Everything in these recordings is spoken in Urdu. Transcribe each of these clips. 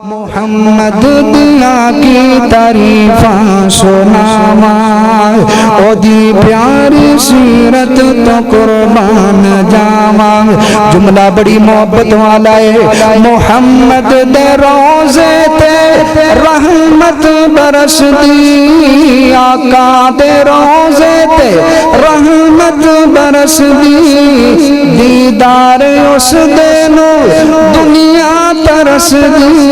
محمد دیا کی تعریفاں سناواں او دی پیاری سیرت تو قربان جاواں جملہ بڑی محبت والا ہے محمد دے روزے تے رحمت برس دی آقا دے روزے تے رحمت برس دی دیدار اس دینو دنیا ترس دی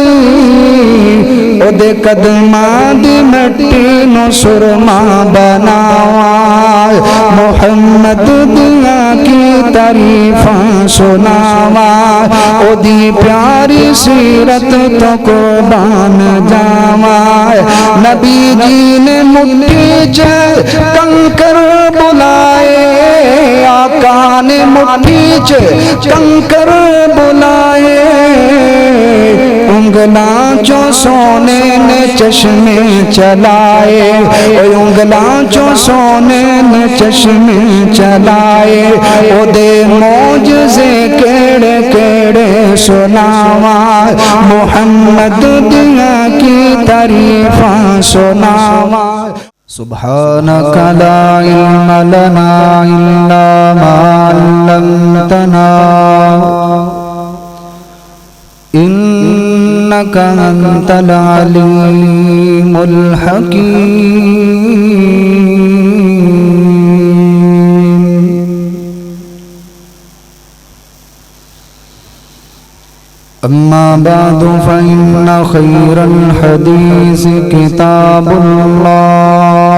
او دے قدماں دی مٹی نو سرما بناواں محمد دیا کی تعریفاں سناواں او دی پیاری سیرت تو قربان جاواں نبی جی نے مٹھی چ کنکر بلائے آقا نے مٹھی چ کنکر بلائے انگلاں چو سونے نے چشمے چلائے انگلاں چو سونے نے چشمے چلائے او دے معجزے کیڑے کیڑے سناواں محمد دیا کی تعریفاں سناواں سبحانک لا علم لنا الا ما علمتنا إنك أنت العليم الحكيم أما بعد فإن خير الحديث كتاب الله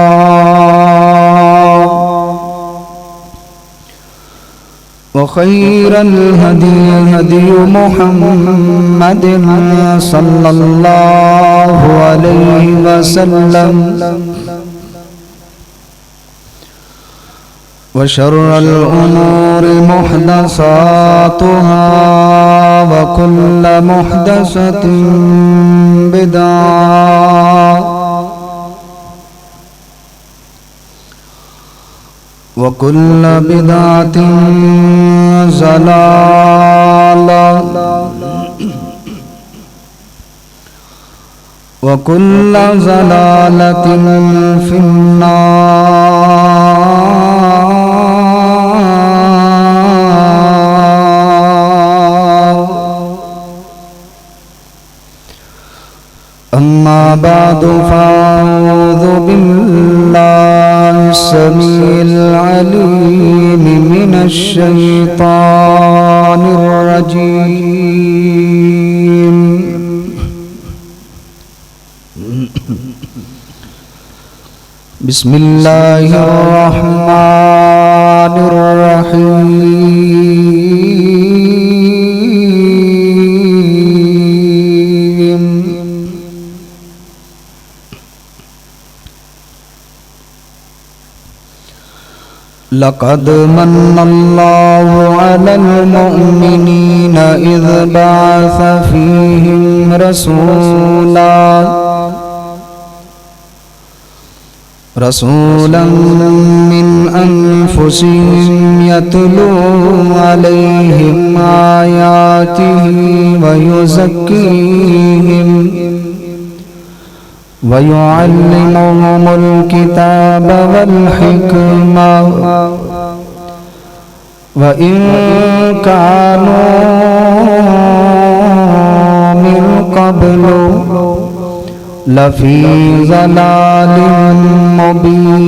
وخير الهدي هدي محمد صلى الله عليه وسلم وشر الأمور محدثاتها وكل محدثة بدعة وكل بدعة ضلالة وكل ضلالة في النار أما بعد فأعوذ بالله السميع العليم من الشيطان الرجيم بسم الله الرحمن الرحيم لقد من الله على المؤمنين إذ بعث فيهم رسولا من أنفسهم يتلو عليهم آياته ويزكيهم ويعلمهم الكتاب والحكمة وإن كانوا من قبل لفي ضلال مبين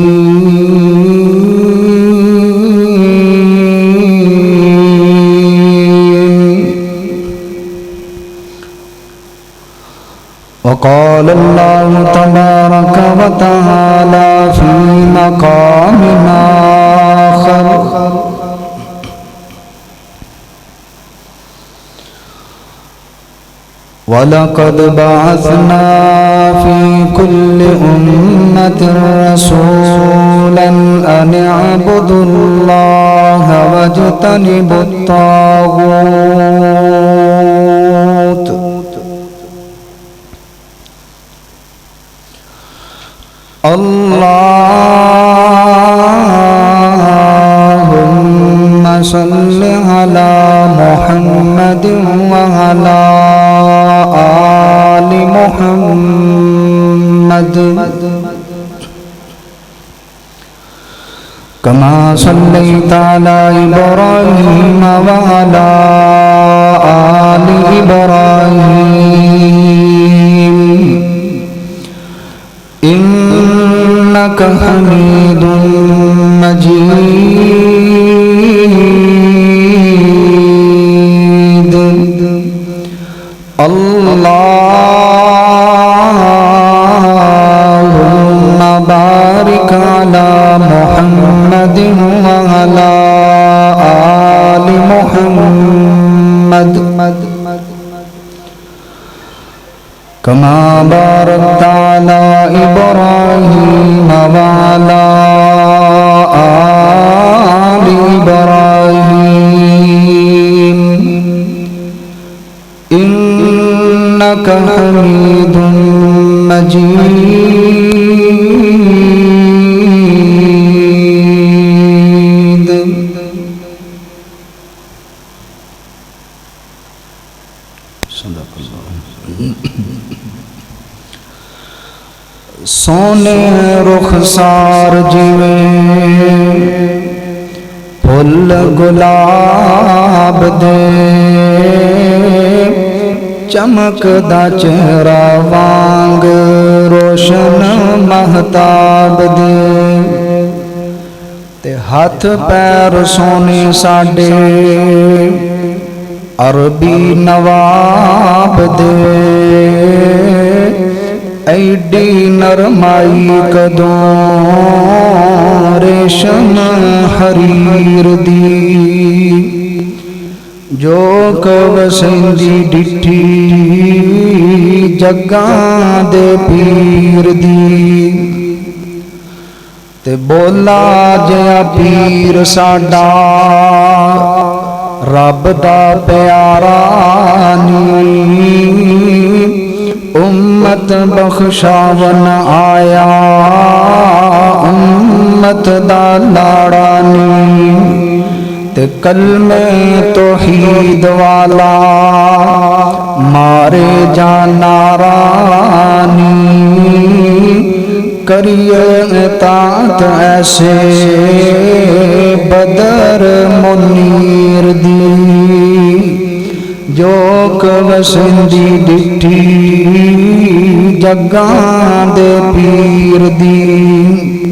وقال الله تبارك وتعالى في مقام آخر وَلَقَدْ بَعَثْنَا فِي كُلِّ أُمَّةٍ رَسُولًا أَنِ اعْبُدُوا اللَّهَ وَاجْتَنِبُوا الطَّاغُوتَ اللهم صل على محمد وعلى محمد كما صليت على إبراهيم وعلى آل إبراهيم إنك حميد مجيد اللهم بارك على محمد وعلى آل محمد كما باركت على إبراهيم وعلى آل إبراهيم إنك حميد مجيد صدق اللہ سونے رخسار جویں پھل گلاب دے چمک دا چہرہ وانگ روشن مہتاب دے تے ہاتھ پیر سونے ساڈے عربی نواب دے ایڈی نرمائی کدوں ریشم حریر دی جو کوسندی ڈٹھی جگاں دے پیر دی تے بولا جیا پیر ساڈا رب دا پیارا نی امت بخشاون آیا امت دا لاڑانی تے کلمے توحید والا مارے جانارانی کریے اطاعت ایسے بدر منیر دی جو کوسندی ڈٹھی جگاں دے پیر دی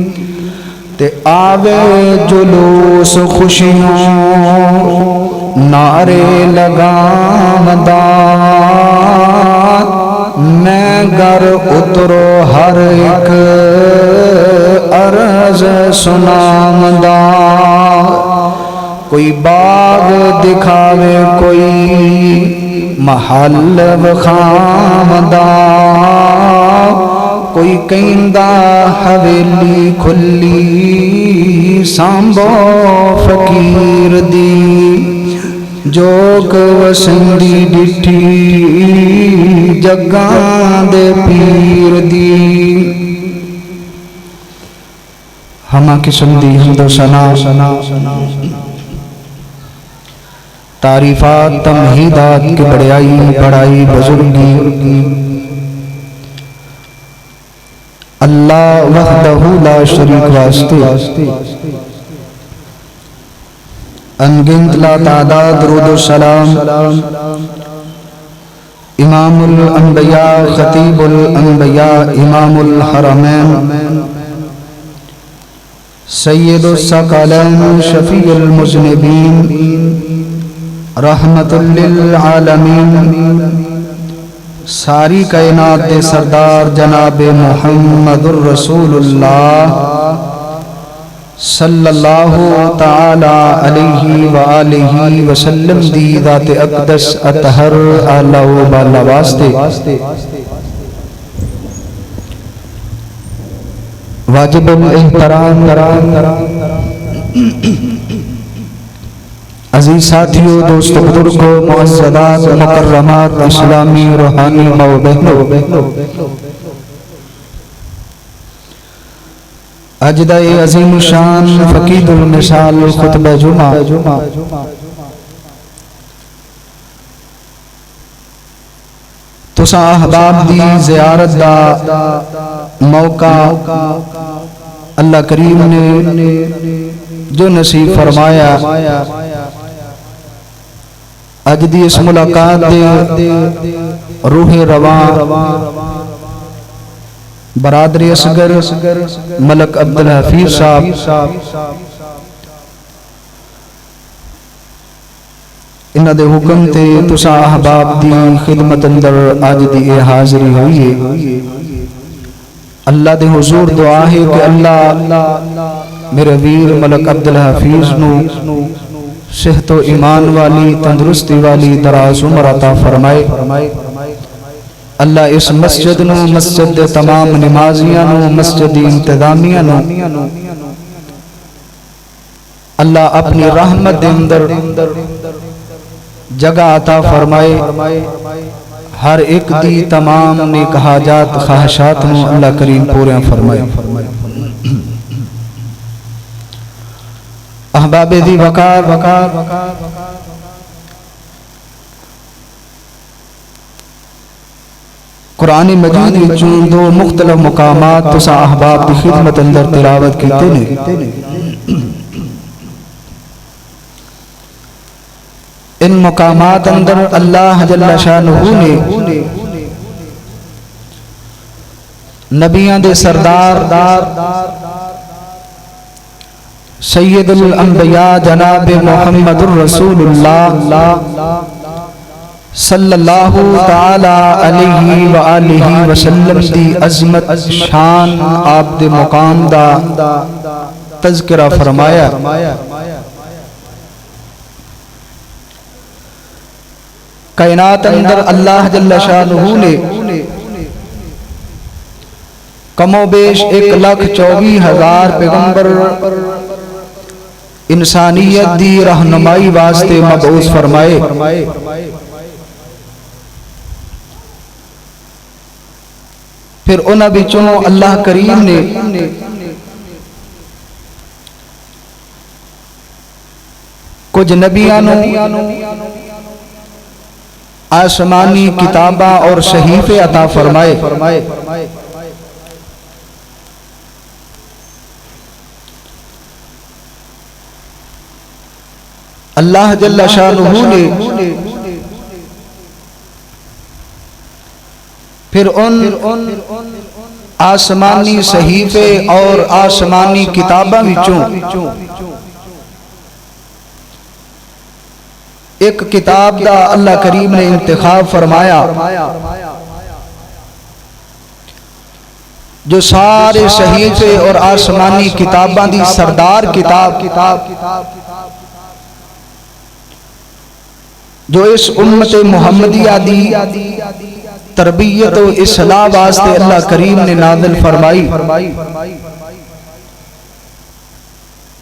تے آوے جلوس خوشیوں نعرے لگامدا میں گر اترو ہر ایک عرض سنامدا کوئی باغ دکھاوے کوئی محل بخامدا کوئی کہندا حویلی کھلی سامبو فقیر دی جو کوسندی ڈٹھی جگاں دے پیر دی ہما قسم دی حمد و ثنا تعریفات تمہیدات کی بڑائی بزرگی اللہ وحدہ لا شریک واسطے انگنت لا تعداد درود و سلام امام الانبیاء خطیب الانبیاء امام الحرمین سید الثقلین شفیع المذنبین رحمت للعالمین ساری کائنات دے سردار جناب محمد الرسول اللہ صلی اللہ تعالی علیہ وآلہ وسلم دی ذات اقدس اطہر اعلی و بالا واسطے واجب الاحترام عزیز ساتھیو دوست بزرگو معززات مکرمات اسلامی روحانی ماں و بہنو اجدہ عظیم شان فقید المثال خطبہ جمعہ تساں احباب دی زیارت دا موقع اللہ کریم نے جو نصیب فرمایا، اج دی اس ملاقات دے روح رواں برادری اصغر ملک عبدالحفیظ صاحب انہاں دے حکم تے تساں احباب دی خدمت اندر اج دی اے حاضری ہوئی ہے۔ اللہ دے حضور دعا ہے کہ اللہ میرے ویر ملک عبدالحفیظ نو صحت و ایمان والی تندرستی والی دراز عمر عطا فرمائے۔ اللہ اس مسجد نو، مسجد تمام نمازیاں نو، مسجد انتظامیہ نو اللہ اپنی رحمت دے اندر جگہ عطا فرمائے۔ ہر ایک دی تمام نیک حاجات خواہشات نو اللہ کریم پورے فرمائے۔ احباب دی وقار قرآن مجید وچوں دو مختلف مقامات تساں احباب دی خدمت اندر تلاوت کیتے نے۔ ان مقامات اندر اللہ جل شانہ نے نبیاں دے سردار سید الانبیاء جناب محمد الرسول اللہ صلی اللہ تعالی علیہ وآلہ وسلم دی عظمت شان آپ دے مقام دا تذکرہ فرمایا۔ کائنات اندر اللہ جل شانہ نے کم و بیش 1,24,000 پیغمبر انسانیت دی رہنمائی واسطے مبعوث فرمائے۔ پھر انہاں بچوں اللہ کریم نے کچھ نبیاں نو آسمانی کتاباں اور صحیفے عطا فرمائے۔ اللہ جل شانہ نے پھر ان آسمانی صحیفے اور آسمانی کتاباں وچوں ایک کتاب دا اللہ کریم نے انتخاب فرمایا جو سارے صحیفے اور آسمانی کتاباں دی سردار کتاب جو اس امت محمدیہ دی تربیت و اصلاح واسطے اللہ کریم نے نازل فرمائی،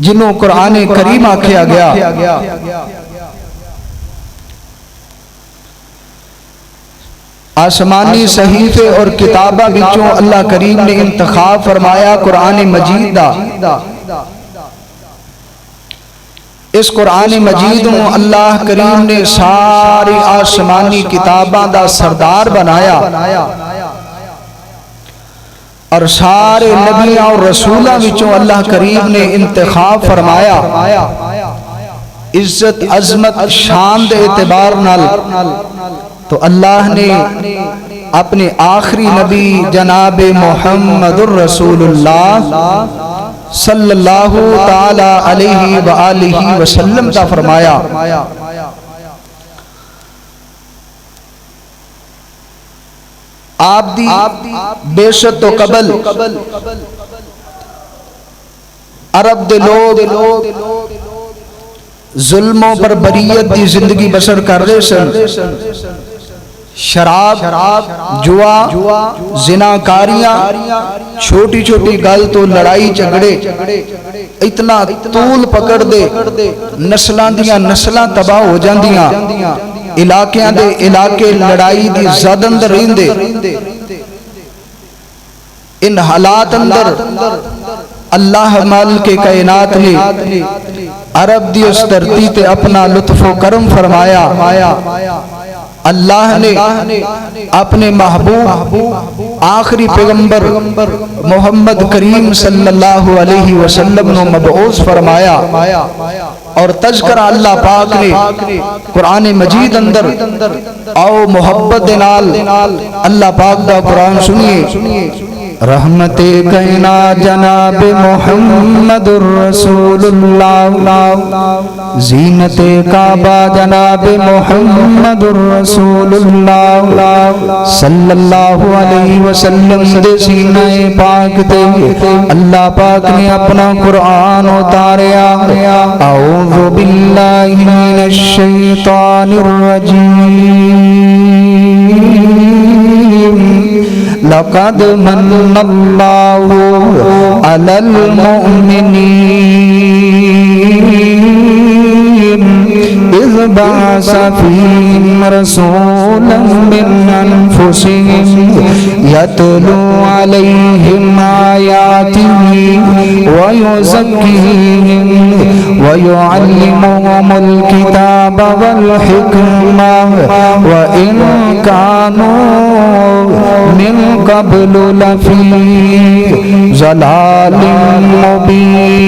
جنہوں قرآن کریم آکھیا گیا۔ آسمانی صحیفے اور کتابہ بچوں اللہ کریم نے انتخاب فرمایا قرآن مجید دا۔ اس قرآن مجید میں اللہ کریم نے ساری آسمانی کتاباں دا سردار بنایا اور سارے نبیوں اور رسولوں وچوں اللہ کریم نے انتخاب فرمایا۔ عزت عظمت شان دے اعتبار نال تو اللہ نے اپنے آخری نبی جناب محمد الرسول اللہ صلی اللہ تعالی علیہ وآلہ وسلم کا فرمایا۔ آپ دی بیشت تو قبل عرب دے لوگ ظلموں پر بریت دی زندگی بسر کر رہے سن۔ شراب، جوا، زناکاریاں، چھوٹی چھوٹی گل تو لڑائی جھگڑے اتنا طول پکڑ دے، نسلاں دیاں نسلاں تباہ ہو جاندیاں، علاقیاں دے علاقے لڑائی دی زد اندر رہندے۔ ان حالات اندر اللہ مالک کائنات نے عرب دی اس دھرتی تے اپنا لطف و کرم فرمایا اللہ نے اپنے محبوب آخری پیغمبر محمد کریم صلی اللہ علیہ وسلم نو مبعوث فرمایا اور تذکرہ اللہ پاک نے قرآن مجید اندر آؤ محبت نال اللہ پاک دا قرآن سنیے رحمت کائنات جناب محمد الرسول اللہ زینت کعبہ جناب محمد الرسول اللہ صلی اللہ علیہ وسلم دے سینہ پاک تے اللہ پاک نے اپنا قرآن اتاریا اعوذ باللہ من الشیطان الرجیم لقد من اللہ علی المؤمنین اذ بعث فیہم رسولا من انفسہم یتلو علیہم آیاتہ ویزکیہم ویعلمہم الکتاب والحکمہ وإن كانوا من قبل لفی ضلال مبین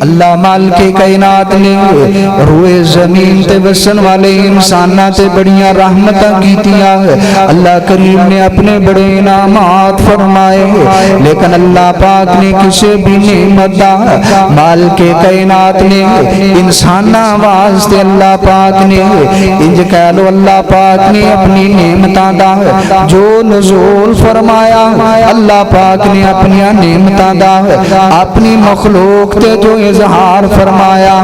اللہ مالک کائنات نے روئے زمین تے وسن والے انساناں تے بڑیاں رحمتاں کیتیاں اللہ کریم نے اپنے بڑے انعامات فرمائے لیکن اللہ پاک نے کسے بھی نعمت دا مالک کائنات نے انساناں واسطے اللہ پاک نے انج کہہ لو اللہ پاک نے اپنی نعمتاں دا جو نزول فرمایا اللہ پاک نے اپنی نعمتاں دا اپنی مخلوق تے جو اظہار فرمایا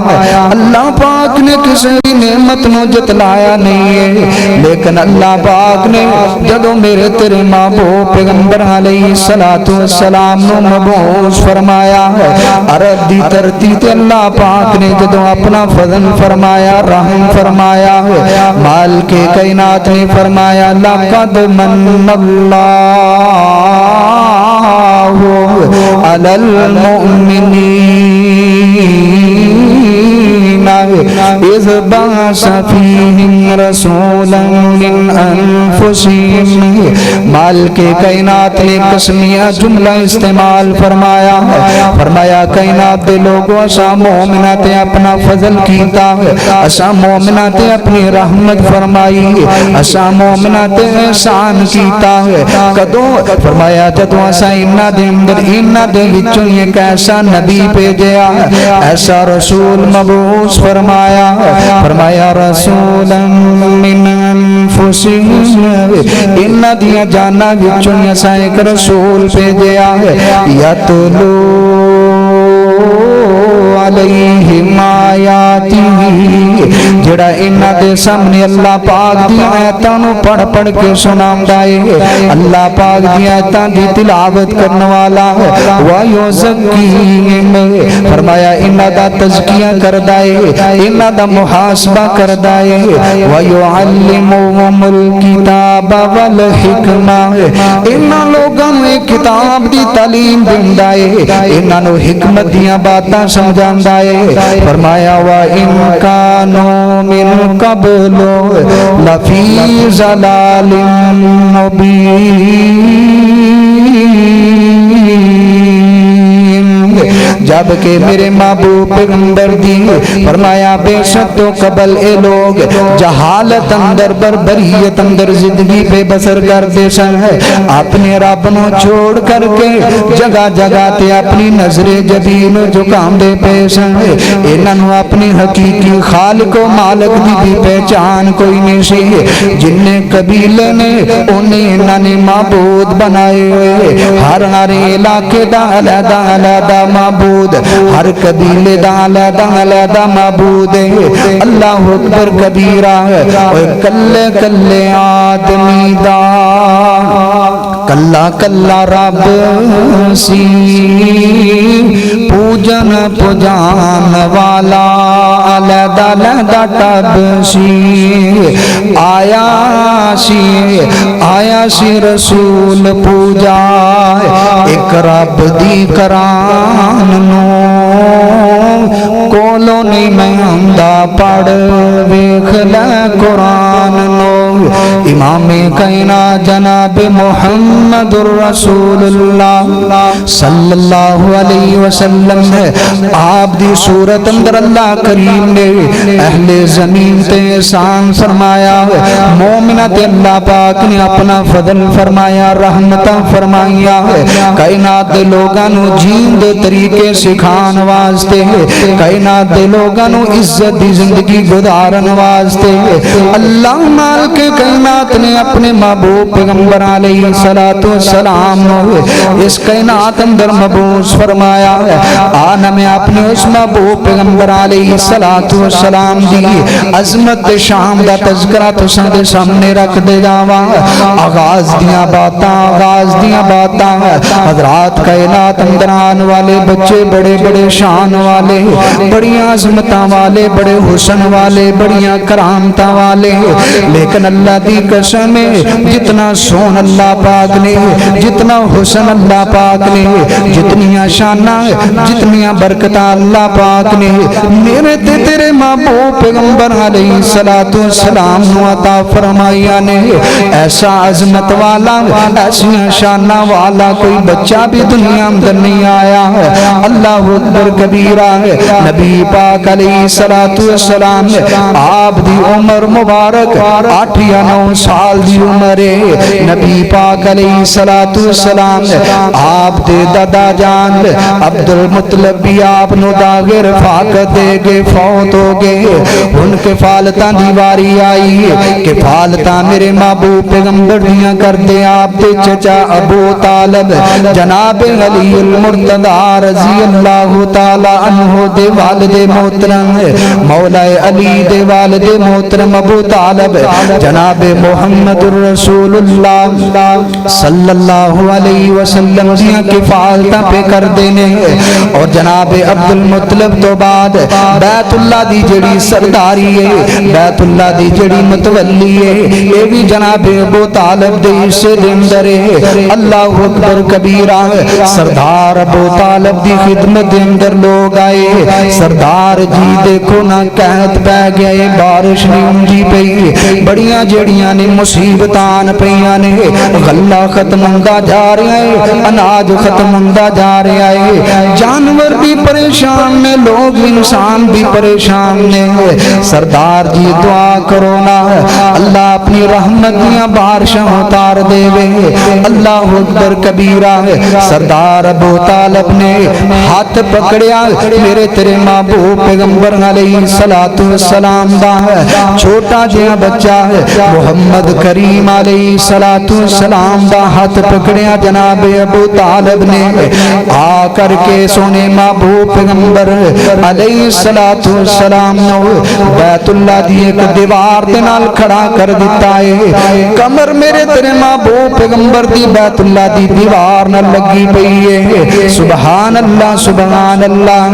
اللہ پاک نے کسی بھی نعمت نو جتلایا نہیں ہے لیکن اللہ پاک نے جدو میرے تیرے محبوب پیغمبر علیہ السلام نو مبعوث فرمایا عرب دی دھرتی تے اللہ پاک نے جدو اپنا فضل فرمایا رحم فرمایا مالک کائنات نے فرمایا لقد من اللہ علی المؤمنین اذ بعث فیہم رسولا من انفسہم مالک کائنات نے قسمیہ جملہ استعمال فرمایا کائنات دے لوگوں اسا مومنات اپنا فضل کیتا اسا مومنات اپنی رحمت فرمائی اسا مومنات احسان کیتا کدو فرمایا جدو اسا انہاں دے اندر انہاں دے وچوں ایک ایسا نبی بھیجیا ایسا رسول مبعوث فرمایا رسولا من انفسہم انہاں دیاں جاناں وچوں اساں ایک رسول بھیجیا یتلو علیہم آیاتہ جڑا انہاں دے سامنے اللہ پاک دی آیاتاں نو پڑھ پڑھ کے سناوندا ہے اللہ پاک دی آیاتاں دی تلاوت کرن والا ویزکیہم فرمایا انہاں دا تزکیہ کردا ہے انہاں دا محاسبہ کردا ہے ویعلمہم الکتاب والحکمہ انہاں لوگاں نو کتاب دی تعلیم دیندا ہے انہاں نو حکمت دیاں باتاں سمجھاندا ہے فرمایا وَإِن كَانُوا مِن قَبْلُ لَفِي ضَلَالٍ مُبِينٍ جبکہ میرے محبوب پیغمبر دی فرمایا بے شک تو قبل اے لوگ جہالت اندر بربریت اندر زندگی پہ بسر کرتے سن ہے اپنے رب نو چھوڑ کر کے جگہ جگہ تے اپنی نظر جبین جھکام دے پیسن ہے انہاں نو اپنی حقیقی خالق و مالک دی بھی پہچان کوئی نہیں سی جن قبیلے نے انہیں انہاں نے معبود بنائے ہوئے ہر علاقے دا علیحدہ معبود ہر قبیلے دا علیحدہ معبود ہے اللہ اکبر کبیرہ ہے کلے کلے آدمی دا کلا کلا رب سی پوج پوجن پجان والا علیحدہ علیحدہ ٹب سی آیا سی رسول پوجا ایک رب دی کران نو کولو نہیں میں ہمدا پڑھ ویکھ لے قرآن نو امام کائنات جناب محمد الرسول اللہ صلی اللہ علیہ وسلم ہے آپ دی صورت اندر اللہ کریم نے اہل زمین تے احسان فرمایا مومنہ تے اللہ پاک نے اپنا فضل فرمایا رحمتہ فرمایا کائنات دے لوگانو جین دے طریقے سکھان واسطے کائنات دے لوگانو عزت دی زندگی گزارن واسطے اللہ مالک کائنات نے اپنے محبوب پیغمبر علیہ السلام اس کائنات اندر مبعوث فرمایا آنا میں اپنے اس محبوب پیغمبر علیہ السلام دی عظمت شام دا تذکرہ تو سندے سامنے رکھ دے جاواں آغاز دیاں باتاں حضرات کائنات اندر آن والے بچے بڑے بڑے شان والے بڑیاں عظمتاں والے بڑے حسن والے بڑیاں کرامتاں والے لیکن اللہ دی قسم جتنا سون اللہ پاک نے جتنا حسن اللہ پاک نے جتنیاں شانہ جتنیاں برکتاں اللہ پاک نے میرے تے تیرے محبوب پیغمبر علیہ السلام نو عطا فرمایا نے ایسا عظمت والا ایسا شانہ والا کوئی بچہ بھی دنیا اندر نہیں آیا اللہ اکبر کبیرہ نبی پاک علیہ السلام آپ دی عمر مبارک 8 یا 9 سال دی عمر ہے نبی پاک علیہ السلام آپ دے دادا جان عبد المطلب بھی آپ نو داغر فاقت دے گے فوت ہو گئے ان کے فالتاں دیواری آئی کہ فالتاں میرے محبوب پیغمبر دیاں کر دے آپ دے چچا ابو طالب جناب علی المرتضی رضی اللہ تعالی عنہ دے والد محترم مولا علی دے والد محترم ابو طالب جناب محمد الرسول اللہ صلی اللہ علیہ وسلم دیاں کفالتاں پہ کر دینے اور جناب عبد المطلب تو بعد بیت اللہ دی جڑی سرداری ہے بیت اللہ دی جڑی متولی ہے یہ بھی جناب ابو طالب دے حصے دے اندر ہے اللہ اکبر کبیرہ سردار ابو طالب دی خدمت دے اندر لوگ آئے سردار جی دیکھو نہ قحط پہ گئے بارش نہیں ہونی پئی بڑیاں جڑیاں نے مصیبتان پیاں نے غلہ ختم ہوندا جا رہا ہے اناج ختم ہوندا جا رہا ہے جانور بھی پریشان نے لوگ انسان بھی پریشان نے سردار جی دعا کرو نا اللہ اپنی رحمت دیاں بارشاں اتار دے وے اللہ اکبر کبیرہ سردار ابو طالب نے ہاتھ پکڑیا میرے تیرے محبوب پیغمبر علیہ السلام دا چھوٹا جہاں بچہ ہے محمد کریم علیہ السلام دا ہاتھ پکڑیا جناب ابو طالب نے آ کر کے سونے محبوب پیغمبر علیہ السلام نو بیت اللہ دی ایک دیوار دے نال کھڑا کر دیتا ہے کمر میرے تیرے محبوب پیغمبر دی بیت اللہ دی دیوار نال لگی پئی ہے سبحان اللہ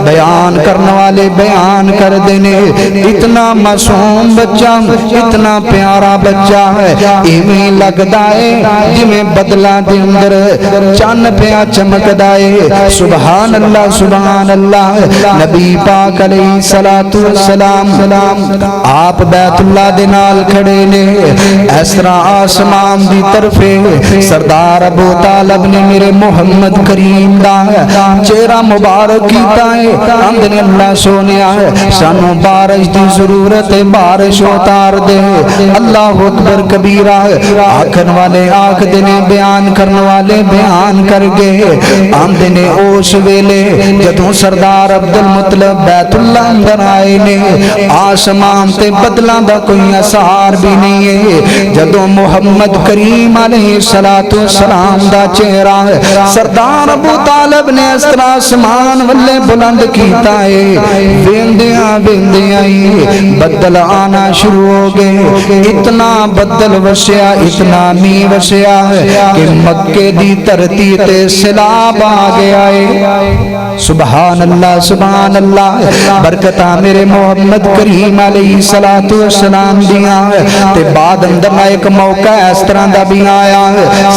بیان کرنے والے بیان کر دینے اتنا معصوم بچہ اتنا پیارا بچہ ہے ایویں لگدا ہے جویں بدلاں دے اندر چن پیا چمکدا ہے سبحان اللہ نبی پاک علیہ السلام آپ بیت اللہ دے نال کھڑے نے اس طرح آسمان دی طرف سردار ابو طالب نے میرے محمد کریم دا چہرہ مبارک کیتا ہے اندر اللہ سونیا ہے سانو بارش دی ضرورت ہے بارش اتار دے اللہ اکبر کبیرہ آکھن والے آکھ دینے بیان کرنے والے بیان کر گئے آمدے نے اوش ویلے جدوں سردار عبد المطلب بیت اللہ اندر آئے نے آسمان تے بدلاں دا کوئی اثار بھی نہیں ہے جدوں محمد کریم علیہ السلام دا چہرہ سردار ابو طالب نے اس طرح آسمان والے بلند کیتا ہے ویندیاں بدل آنا شروع ہو گئے اتنا بدل وسیا اتنا می وسیا کہ مکے دی دھرتی تے سیلاب آ گیا ہے سبحان اللہ سبحان اللہ برکتہ میرے محمد کریم علیہ السلام دیاں تے بعد اندر ایک موقع اس طرح دا بھی آیا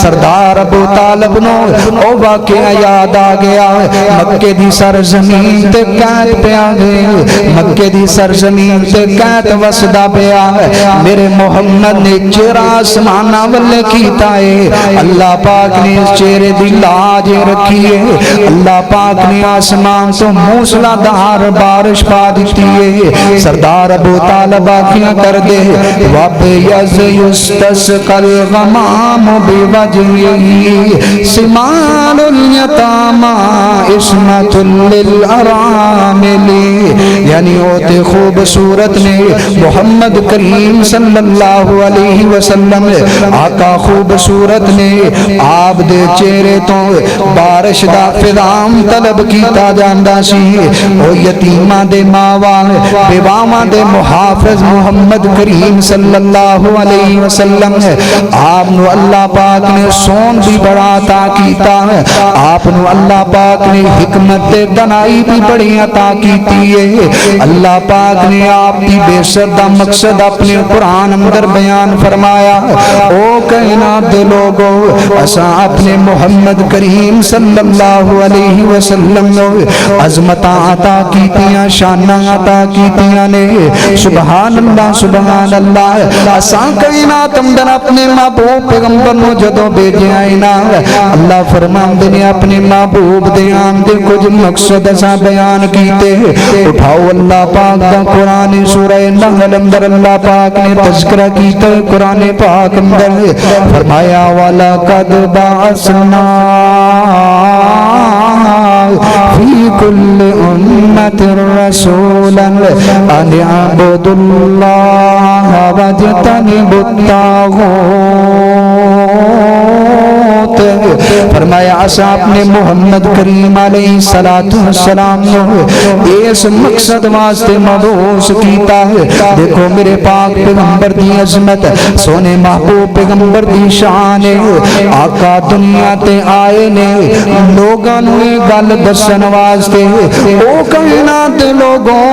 سردار ابو طالب نو او واقعہ یاد آ گیا مکے دی سرزمین تے قید پہ آ گئے مکے دی سرزمین تے قید وسدا پیا میرے محمد نے چہرہ آسمانہ والے کیتا ہے اللہ پاک نے اس چہرے دی لاج رکھی ہے اللہ پاک نے آسمان تو موسلا دھار بارش پا دیتی ہے سردار ابو طالب آنکھیاں کر دے وَبْ یَزْ یُسْتَسْقَ الْغَمَامُ بِوَجْهِهِ سِمَالُ الْیَتَامَى عِصْمَةٌ لِلْأَرَامِلِ یعنی ہوتے خوبصورت نے محمد کریم صلی اللہ علیہ وسلم آقا خوبصورت نے آپ دے چہرے تو بارش دا فضام طلب کیتا جاندا سی او یتیماں دے ماواں بیواواں دے محافظ محمد کریم صلی اللہ علیہ وسلم آپ نو اللہ پاک نے سون بھی بڑا عطا کیتا آپ نو اللہ پاک نے حکمت دنائی بھی بڑی عطا کیتی ہے اللہ پاک نے آپ کی بے شدہ مقصد اپنے قرآن اندر بیان فرمایا او کائنات دے لوگو اساں اپنے محمد کریم صلی اللہ علیہ وسلم عظمتاں عطا کیتیاں شاناں عطا کیتیاں نے سبحان اللہ اساں کائنات اندر اپنے محبوب پیغمبر نو جدوں بھیجیا ہے نا اللہ فرماندے نے اپنے محبوب دے آن دے کچھ مقصد اساں بیان کیتے اٹھاؤ اللہ پاک دا قرآن سورہ نحل اندر اللہ پاک نے تذکرہ کیتا ہے قرآن پاک اندر فرمایا وَلَقَدْ بَعَثْنَا فِي كُلِّ أُمَّةٍ رَسُولًا أَنِ اعْبُدُوا اللَّهَ وَاجْتَنِبُوا الطَّاغُوتَ فرمایا اساں اپنے محمد کریم علیہ السلام اس مقصد واسطے مبعوث کیتا ہے دیکھو میرے پاک پیغمبر دی عظمت سونے محبوب پیغمبر دی شان ہے آقا دنیا تے آئے نے لوگاں نو گل دسن واسطے او کائنات لوگوں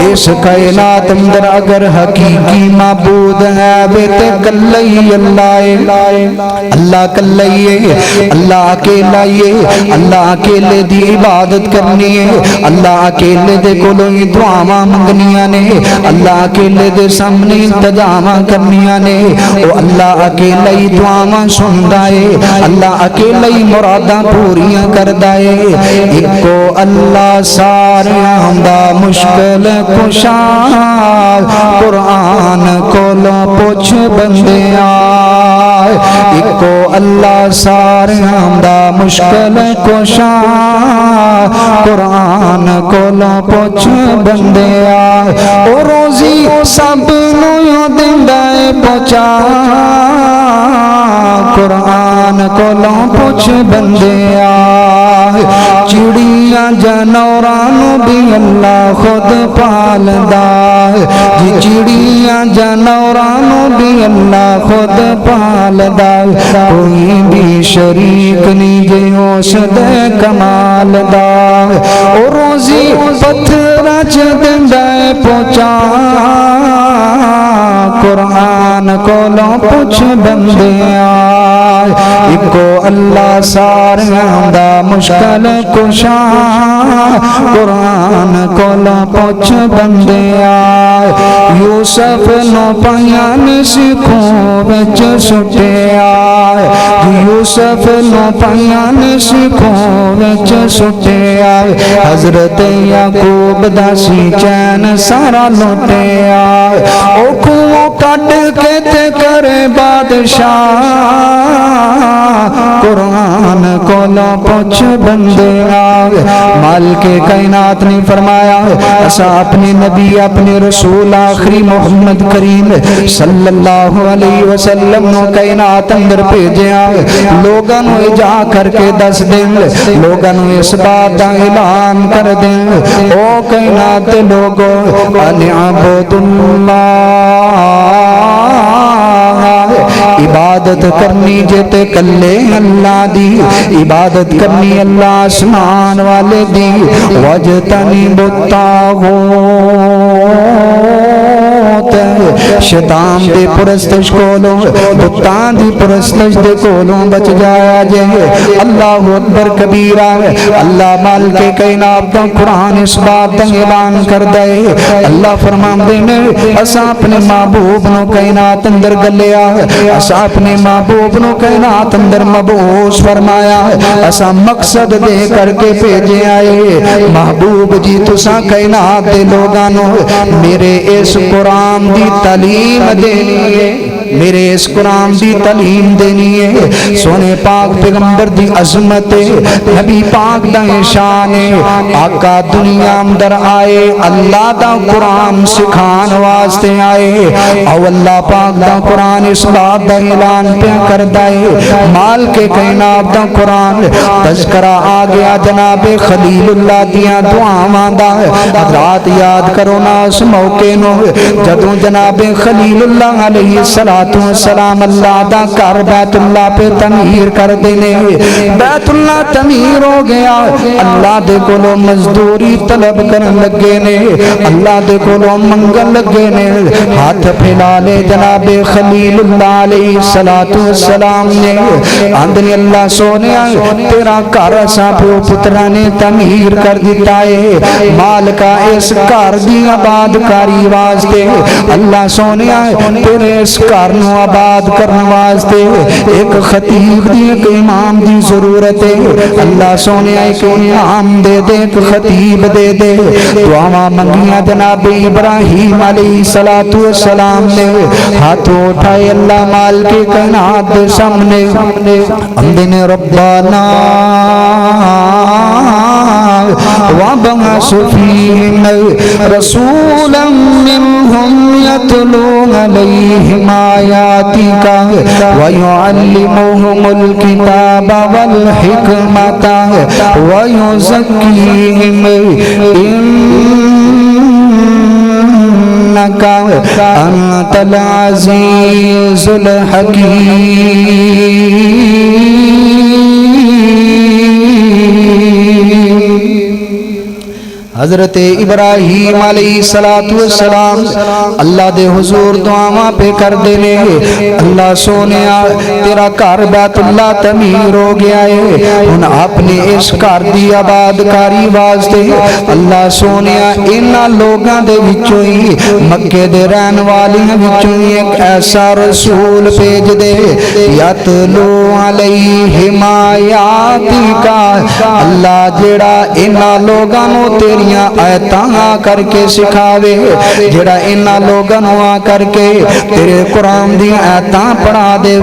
اس کائنات اندر اگر حقیقی معبود ہے تے کلہ ہی اللہ کلہ ہی اللہ اکیلا یہ اللہ اکیلے دی عبادت کرنی ہے اللہ اکیلے دے کولوں ہی دعاواں منگنیاں نے اللہ اکیلے دے سامنے التجاواں کرنیاں نے او اللہ اکیلا ہی دعاواں سندا ہے اللہ اکیلا ہی مراداں پوریاں کردا ہے اکو اللہ ساریاں دا مشکل کشا قرآن کولوں پوچھ بندیاں اکو اللہ ساریاں دا مشکل کشا قرآن کولوں پوچھ بندیا او روزی سب نو دیندا اے پہنچا قرآن کولوں پوچھ بندیا چڑیاں جانوراں نو بھی اللہ خود پالدا جی چڑیاں جانوراں نو بھی اللہ خود پالدا کوئی بھی شریک نہیں جے اس دے کمال دا او روزی پتھراں چ دیندا اے پہنچا قرآن کولوں پوچھ بندیاں اکو اللہ ساریاں دا مشکل کشا قرآن کولوں پوچھ بندیاں یوسف نو پائیاں نے سکھوں وچ سٹیا یوسف نو پائیاں نے سکھوں وچ سٹیا حضرت یعقوب دا سی چین سارا لوٹیا او کھوں کٹ کے تے کرے بادشاہ قرآن کولوں پوچھ بندیاں مالک کائنات نے فرمایا اسا اپنے نبی اپنے رسول آخری محمد کریم صلی اللہ علیہ وسلم نو کائنات اندر بھیجیا لوگاں نو جا کر کے دس دیں لوگاں نو اس بات دا اعلان کر دیں او کائنات لوگوں ان اعبدوا اللہ عبادت کرنی جتے کلے اللہ دی عبادت کرنی اللہ آسمان والے دی وجتنب الطاغوت شیطان دے پرستش کولوں بتان دی پرستش دے کولوں بچ جایا جے اللہ اکبر کبیرہ اللہ مال کے کائنات دا قرآن اس بات دا اعلان کر دے اللہ فرمان دے نے اسا اپنے محبوب نو کائنات اندر گلیا اسا اپنے محبوب نو کائنات اندر مبعوث فرمایا اسا مقصد دے کر کے بھیجے آئے محبوب جی تساں کائنات دے لوگانو میرے اس قرآن دی تعلیم دینی ہے میرے اس قرآن دی تعلیم دینی ہے سونے پاک پیغمبر دی عظمت نبی پاک دا شان آقا دنیا اندر آئے اللہ دا قرآن سکھان واسطے آئے او اللہ پاک دا قرآن اس بات دا اعلان پہ کر دائے مال کے کائنات دا قرآن تذکرہ آ گیا جناب خلیل اللہ دیا دعاواں دا حضرات یاد کرو نا اس موقع نو جدوں جناب خلیل اللہ علیہ السلام اللہ دا کر بیت اللہ پہ تعمیر کر دینے بیت اللہ تعمیر ہو گیا اللہ دے کولو مزدوری طلب کرن لگے نے اللہ دے کولو منگل لگے نے ہاتھ پھیلا لے جناب خلیل اللہ علیہ السلام نے آندنی اللہ سونے تیرا گھر اساں پیو پترا نے تعمیر کر دیتا ہے مال کا اس گھر دی آباد کاری واسطے اللہ سونے تیرے اس گھر نو آباد کرنے واسطے ایک خطیب دی ایک امام دی ضرورت ہے اللہ سونے ایک امام دے دے ایک خطیب دے دے دعا منگیاں جناب ابراہیم علیہ السلام نے ہاتھ اٹھائے اللہ مال کے کائنات دے سامنے اندن ربنا وابعث فیہم رسولا منہم یتلو علیہم آیاتک ویعلمہم الکتاب والحکمت ویزکیہم انک انت العزیز الحکیم حضرت ابراہیم علیہ السلام اللہ دے حضور دعاواں پہ کر دینے اللہ سونے تیرا گھر بیت اللہ تعمیر ہو گیا ہے ان اپنے اس گھر دی آباد کاری واسطے اللہ سونے انہاں لوگاں دے وچوں ہی مکے دے رہن والیاں وچوں ہی ایک ایسا رسول بھیج دے یتلو علیہم آیاتک اللہ جڑا انہاں لوگاں نو تیری آیتاں کر کے سکھاوے جڑا انہاں لوگاں آ کر کے تیرے قرآن دی آیتاں پڑھا دے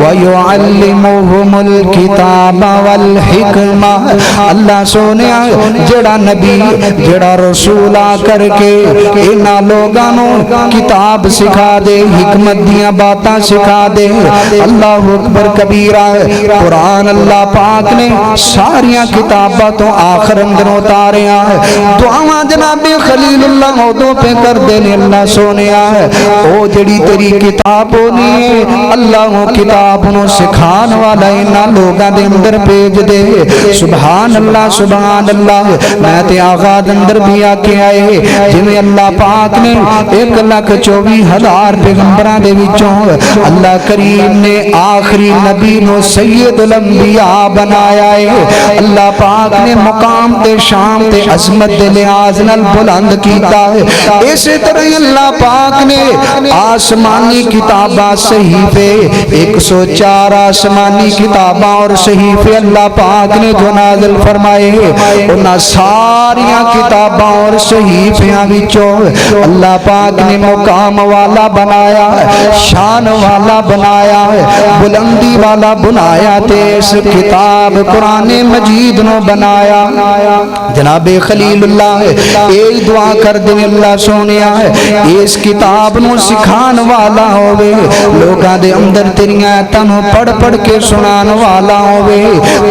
وَيُعَلِّمُهُمُ الْكِتَابَ وَالْحِكْمَةَ اللہ سونے جڑا نبی جڑا رسول آ کر کے انہاں لوگاں کتاب سکھا دے حکمت دیاں باتاں سکھا دے اللہ اکبر کبیرہ قرآن اللہ پاک نے ساریاں کتاباں تو آخر اندر اتاریاں دعاواں جناب خلیل اللہ عہدوں پہ کر دینے اللہ سونیا ہے او جڑی تیری کتاب ہونی ہے اللہ وہ کتاب انہوں سکھان والا انہاں لوگاں دے اندر پیج دے سبحان اللہ میں تے آغاز اندر بھی آکے آئے جنہیں اللہ پاک نے 1,24,000 پیغمبران دے وچوں اللہ کریم نے آخری نبی نو سید الانبیاء بنایا ہے اللہ پاک نے مقام تے شام تے عظمت دے لحاظ نال بلند کیتا ہے اسی طرح اللہ پاک نے آسمانی کتاباں صحیفے 104 آسمانی کتاباں اور صحیفے اللہ پاک نے جو نازل فرمائے انہاں ساریاں کتاباں اور صحیفیاں وچوں اللہ پاک نے مقام والا بنایا شان والا بنایا بلندی والا بنایا تے اس کتاب قرآن مجید نو بنایا جناب خلیل خلیل اللہ ہے یہی دعا کر دے اللہ سونیا ہے اس کتاب نو سکھان والا ہوئے لوگاں دے اندر تیریاں تنو پڑھ پڑھ کے سنان والا ہوئے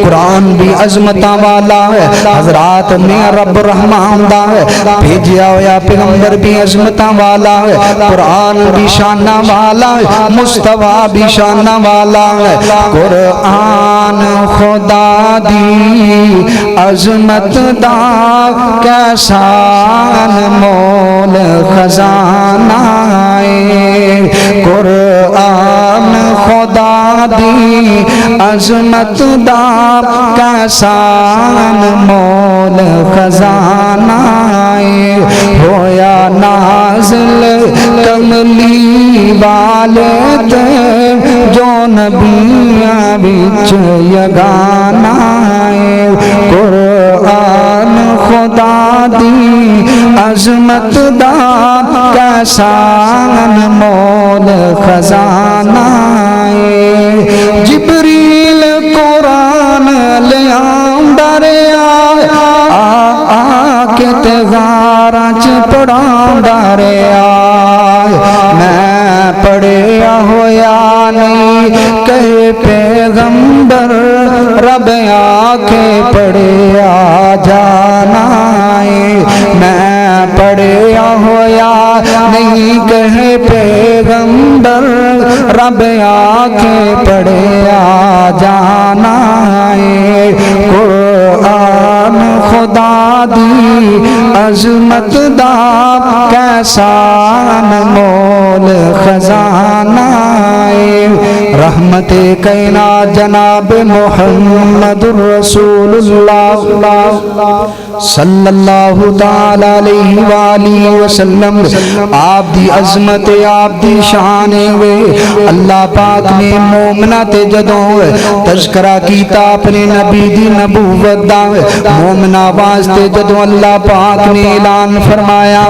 قرآن بھی عظمتاں والا ہے حضرات میں رب رحمان دا ہے بھیجیا ہویا پیغمبر بھی عظمتاں والا ہے قرآن بھی شانہ والا ہے مصطفیٰ بھی شانہ والا ہے قرآن خدا دی عظمت دا کیسان مول خزانہ ہے قرآن خدا دی عظمت دا کیسان مول خزانہ ہے ہویا نازل کملی والد جو نبیاں بچ یگانا ہے قرآن خدا دی عظمت دا کیسان مول خزانہ ہے جبریل قرآن لے آمداریا کے تغاراں چ پڑھاؤں ریا میں پڑھیا ہویا نہیں کہ پیغمبر رب آکے پڑھیا جانا ہے میں پڑھیا ہویا نہیں کہ پیغمبر رب آکے پڑھیا جانا ہے قرآن خدا دی عظمت دا کیسان مول خزانہ رحمت کائنات جناب محمد رسول اللہ صلی اللہ تعالی علیہ وآلہ وسلم آپ دی عظمت آپ دی شان وے اللہ پاک نے مومنہ تے جدوں تذکرہ کیتا اپنے نبی دی نبوت دا مومنہ واسطے جدوں اللہ پاک نے اعلان فرمایا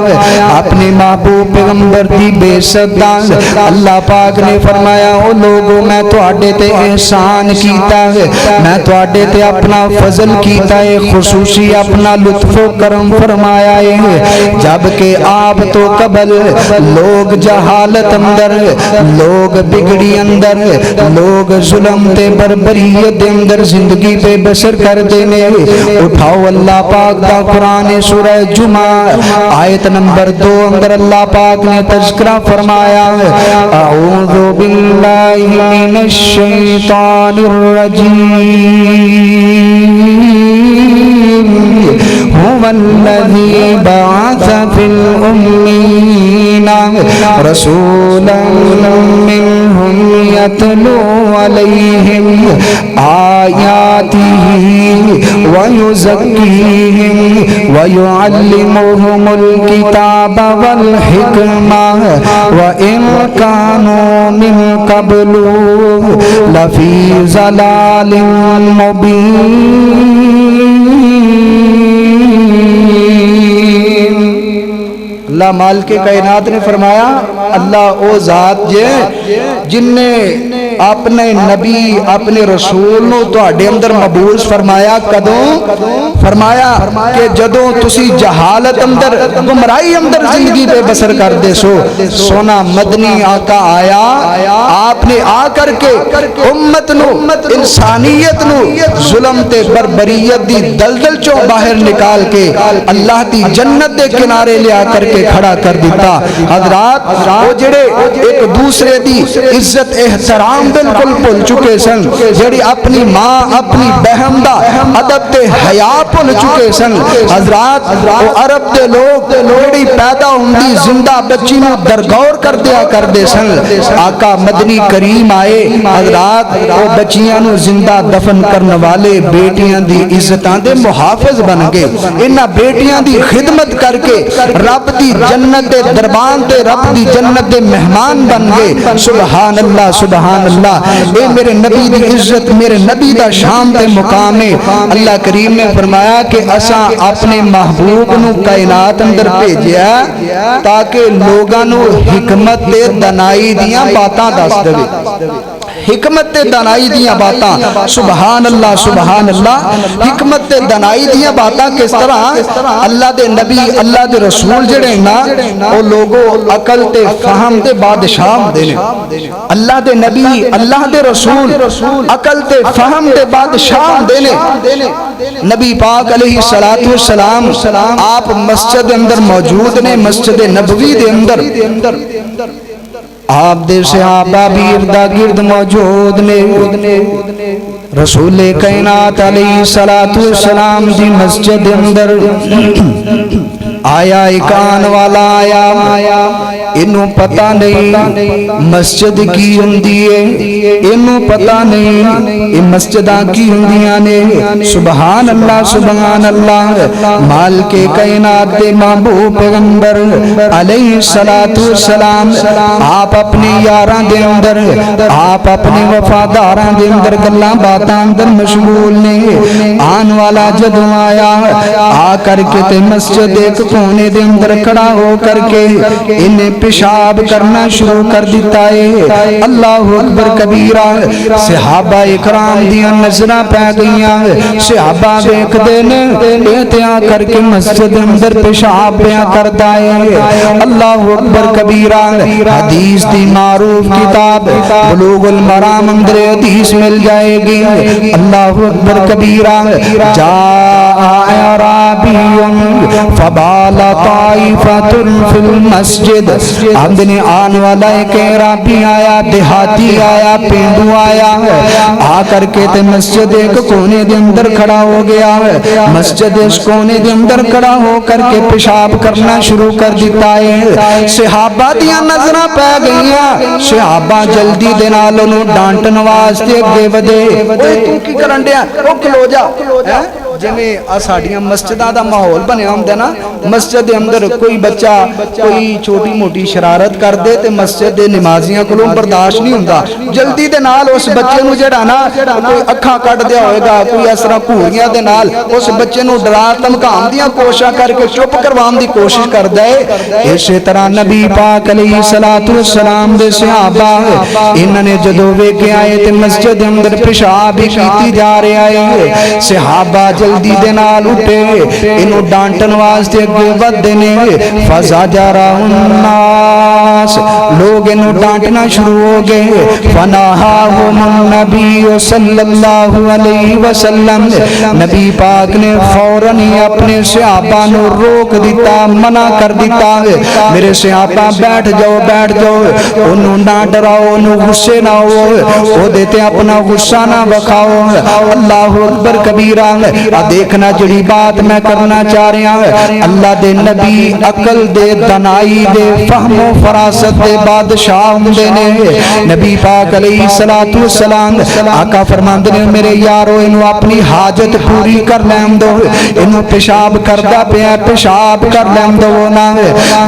اپنے محبوب پیغمبر دی بے عزت دا اللہ پاک نے فرمایا او لوگوں میں تواڈے تے احسان کیتا ہے میں تواڈے تے اپنا فضل کیتا ہے خصوصی اپنا لطف و کرم فرمایا ہے جبکہ آپ تو قبل لوگ جہالت اندر لوگ بگڑی اندر لوگ ظلم تے بربریت اندر زندگی پہ بسر کر دینے اٹھاؤ اللہ پاک دا قرآن سورہ جمعہ آیت نمبر 2 اندر اللہ پاک نے تذکرہ فرمایا اعوذ باللہ من الشیطان الرجیم هو الذي بعث في الأمين رسولا منهم يتلو عليهم آياته ويزكيهم ويعلمهم الكتاب والحكمة وإن كانوا من قبل لفي ضلال مبين اللہ مالک کائنات نے فرمایا اللہ او ذات جن نے اپنے نبی اپنے رسول نو تواڈے اندر مبعوث فرمایا کدوں فرمایا کہ جدوں تسی جہالت اندر گمراہی اندر زندگی پہ بسر کر دے سونا مدنی آقا آیا آپ نے آ کر کے امت نو انسانیت نو ظلم تے بربریت دی دلدل چوں باہر نکال کے اللہ دی جنت دے کنارے لے آ کر کے کھڑا کر دیتا حضرات وہ جڑے ایک دوسرے دی عزت احترام بالکل بھول چکے سن جڑی اپنی ماں اپنی بہن دا ادب تے حیا بھول چکے سن حضرات وہ عرب دے لوگ جڑی پیدا ہوندی زندہ بچی نو درگور کر دیا کر دے سن آقا مدنی کریم آئے حضرات وہ بچیاں نو زندہ دفن کرنے والے بیٹیاں دی عزتاں دے محافظ بن گئے انہاں بیٹیاں دی خدمت کر کے رب دی جنت دے دربان تے رب دی جنت دے مہمان بن گئے سبحان اللہ سبحان اللہ اے میرے نبی دی عزت میرے نبی دا شان تے مقام ہے اللہ کریم نے فرمایا کہ اساں اپنے محبوب نو کائنات اندر بھیجیا تاکہ لوگاں نو حکمت تے دنائی دیاں باتاں دس دے حکمت دانائی دیاں باتاں، سبحان اللہ سبحان اللہ، حکمت دانائی دیاں باتاں کس طرح اللہ دے نبی اللہ دے رسول جڑے نا او لوگوں عقل تے فہم تے بادشاہ ہوندے نے، اللہ دے نبی اللہ دے رسول عقل تے فہم تے بادشاہ ہوندے نے۔ نبی پاک علیہ السلام آپ مسجد اندر موجود نے، مسجد نبوی دے اندر آپ دے صحابہ بھی اردا گرد موجود نے، رسول کائنات علیہ السلام دی مسجد اندر آیا ایکان والا آیا، انہوں پتہ نہیں مسجد کی ہوندی ہے، انہوں پتہ نہیں یہ مسجداں کی ہوندیاں نے۔ سبحان اللہ سبحان اللہ، مالک کائنات دے محبوب پیغمبر علیہ السلام آپ اپنے یاراں دے اندر، آپ اپنے وفاداراں دے اندر گلاں باتاں اندر مشغول نے۔ آن والا جدوں آیا آ کر کے تے مسجد ایک کونے دے اندر کھڑا ہو کر کے انہیں پیشاب کرنا شروع کر دیتا ہے۔ اللہ اکبر کبیرہ، صحابہ اکرام دیاں نظرہ پہ گئیاں، صحابہ دیکھ دینے احتیاں کر کے مسجد اندر پیشاب بیاں کرتا ہے۔ اللہ اکبر کبیرہ، حدیث دی معروف کتاب بلوغ المرام اندر حدیث مل جائے گی۔ اللہ اکبر کبیرہ، جاء اعرابی فبال طائفۃ فی المسجد، اندنے آن والا ایک اعرابی آیا، دیہاتی آیا، پینڈو آیا، آ کر کے تے مسجد ایک کونے دے اندر کھڑا ہو گیا، مسجد اس کونے دے اندر کھڑا ہو کر کے پیشاب کرنا شروع کر دیتا ہے۔ صحابہ دیاں نظرہ پہ گئیاں، صحابہ جلدی دے نال انہوں ڈانٹن واسطے اگے ودے، اوے تو کی کرن دیا، او کھلو جا، جنہیں ساڑیاں مسجدہ دا ماحول بنے ہم دے نا، مسجد دے اندر کوئی بچہ کوئی چھوٹی موٹی شرارت کر دے تے مسجد دے نمازیاں کو برداشت نہیں ہوندا، جلدی دے نال اس بچے نو جڑا نا کوئی اکھاں کٹ دیا ہوئے گا، کوئی اس طرح گھوڑیاں دے نال اس بچے نو ڈرا دھمکان دیاں کوششاں کر کے چپ کروان دی کوشش کر دے۔ اسی طرح نبی پاک علیہ السلام دے صحابہ انہاں نے جدوں ویکھے آئے تے مسجد دے اندر پیشاب کیتی جا رہا ہے، صحابہ جلدی دے نال اٹھے انہوں ڈانٹن واسطے اگے ودے نے، فزجرهم الناس، لوگ انہوں ڈانٹنا شروع ہو گئے، فنہاہم النبی صلی اللہ علیہ وسلم، نبی پاک نے فوراً ہی اپنے صحابہ نو روک دیتا، منع کر دیتا، میرے صحابہ بیٹھ جاؤ، انہوں نہ ڈراؤ، انہوں غصے نہ ہو، وہ دیتے اپنا غصہ نہ بکھاؤ۔ اللہ اکبر کبیرہ، دیکھنا جڑی بات میں کرنا چاہ رہا ہوں، اللہ دے نبی عقل دے دانائی دے فہم و فراست دے بادشاہ ہوندے نے۔ نبی پاک علیہ السلام آقا فرماندے نے میرے یارو انہوں اپنی حاجت پوری کر لین دو، انہوں پیشاب کردہ پیا پیشاب کر لین دو نا۔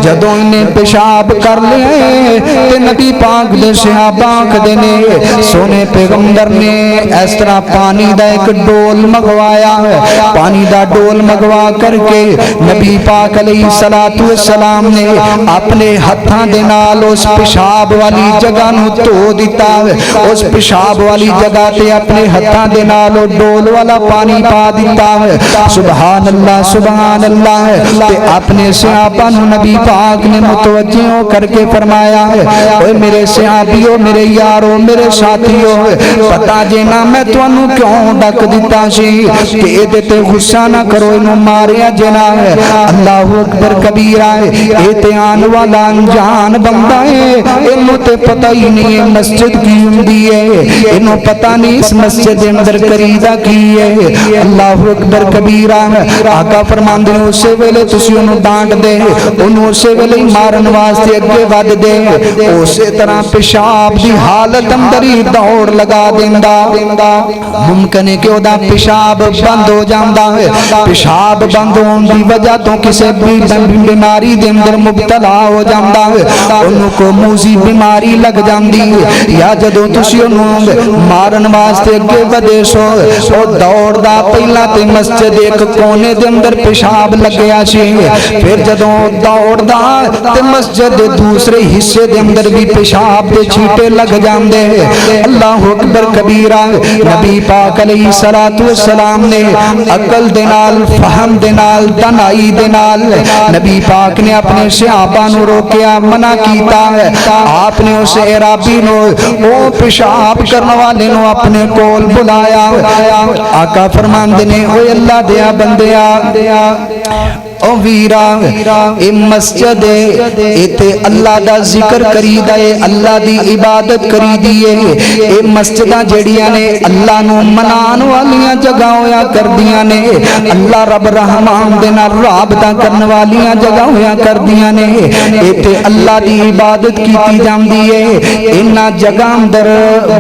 جدوں انہیں پیشاب کر لے تے نبی پاک دے صحابہ آنکھ نے سونے پیغمبر نے اس طرح پانی دا ایک ڈول مگوایا، پانی دا ڈول مگوا کر کے نبی پاک علیہ السلام نے اپنے ہتھاں دے نال اس پیشاب والی جگہ نو دھو دیتا، اس پیشاب والی جگہ تے اپنے ہتھاں دے نال ڈول والا پانی پا دیتا۔ سبحان اللہ سبحان اللہ، تے اپنے صحابہ نو نبی پاک نے متوجہ ہو کر کے فرمایا، اوے میرے صحابیو، میرے یارو، میرے ساتھیو، پتہ جے نا میں تانوں کیوں ڈک دیتا سی کہ اے تے غصہ نہ کرو، انہوں ماریا جنا ہے۔ اللہ اکبر کبیرہ، اے تے آن والا انجان بندہ ہے، انہوں تے پتہ ہی نہیں ہے مسجد کی ہوندی ہے، انہوں پتہ نہیں اس مسجد اندر کریدہ کی ہے۔ اللہ اکبر کبیرہ، آقا فرماندے ہیں اسے ویلے تسی انہوں ڈانٹ دے، انہوں اسے ویلے مارن واسطے اگے ود دے، اسے طرح پیشاب دی حالت اندر ہی دوڑ لگا دیندا، ممکن ہے کہ او دا پیشاب بند ہو ہو جاندا ہے پیشاب بند ہون دی وجہ تو کسے بھی بیماری دے اندر مبتلا ہو جاندا ہے انہوں کو موزی بیماری لگ جاندی ہے یا جدوں تسی انہوں مارن واسطے اگے ودے سو او دوڑ دا پہلا تے مسجد ایک کونے دے اندر پیشاب لگیا سی پھر جدوں دوڑ دا تے مسجد دوسرے حصے دے اندر بھی پیشاب دے چھیٹے لگ جاندے اللہ اکبر کبیرہ نبی پاک علیہ السلام نے عقل دے نال فہم دے نال دانائی دے نال نبی پاک نے اپنے صحابہ نو روکیا منع کیتا ہے آپ نے اس اعرابی نو او پیشاب کرنے والے نو اپنے کول بلایا آقا فرماندے نے اوے اللہ دیا بندیا او ویرا اے مسجد ایتے اللہ دا ذکر کری دے اللہ دی عبادت کری دیئے اے مسجدہ جڑیاں نے اللہ نو منان والیاں جگہ ہویا کر دیاں نے اللہ رب رحمان دینا رابطہ کرنے والیاں جگہ ہویا کر دیاں نے ایتے اللہ دی عبادت کیتی جام دیئے انہا جگہ اندر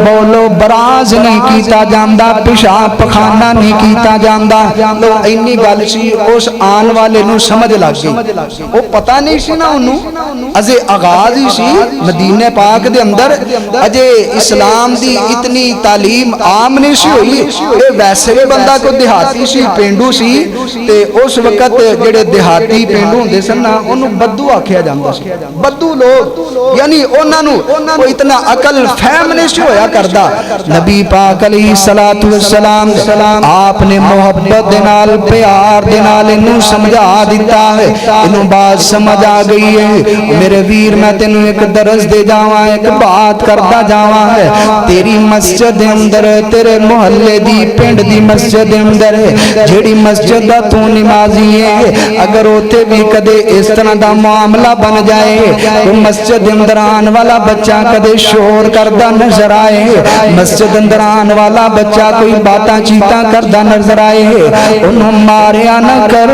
بولو براز نہیں کیتا جامدہ پیشاب پخانہ نہیں کیتا جامدہ تو اینی گل سی اس آن والے نو سمجھ لگ گئی وہ پتہ نہیں سی نا انہوں ازے آغاز ہی سی مدینہ پاک دے اندر اجے اسلام دی اتنی تعلیم عام نہیں سی ہوئی اے ویسے بھی بندہ کو دیہاتی سی پینڈو سی تے اس وقت جڑے دیہاتی پینڈو ہوندے سن نا انہوں بدو آکھیا جاندا سی بدو لوگ یعنی انہاں نو کوئی اتنا عقل فہم نہیں سی ہویا کردا نبی پاک علیہ السلام آپ نے محبت دے نال پیار دے نال انہوں سمجھا دیتا ہے انہوں بات سمجھ آ گئی ہے میرے ویر میں تینوں ایک درس دے جاواں ایک بات کرتا جاواں ہے تیری مسجد دے اندر تیرے محلے دی پنڈ دی مسجد دے اندر جیڑی مسجد دا تو نمازی ہے اگر ہوتے بھی کدے اس طرح دا معاملہ بن جائے تو مسجد اندر آن والا بچہ کدے شور کردہ نظر آئے مسجد اندر آن والا بچہ کوئی باتاں چیتاں کردہ نظر آئے انہوں ماریا نہ کر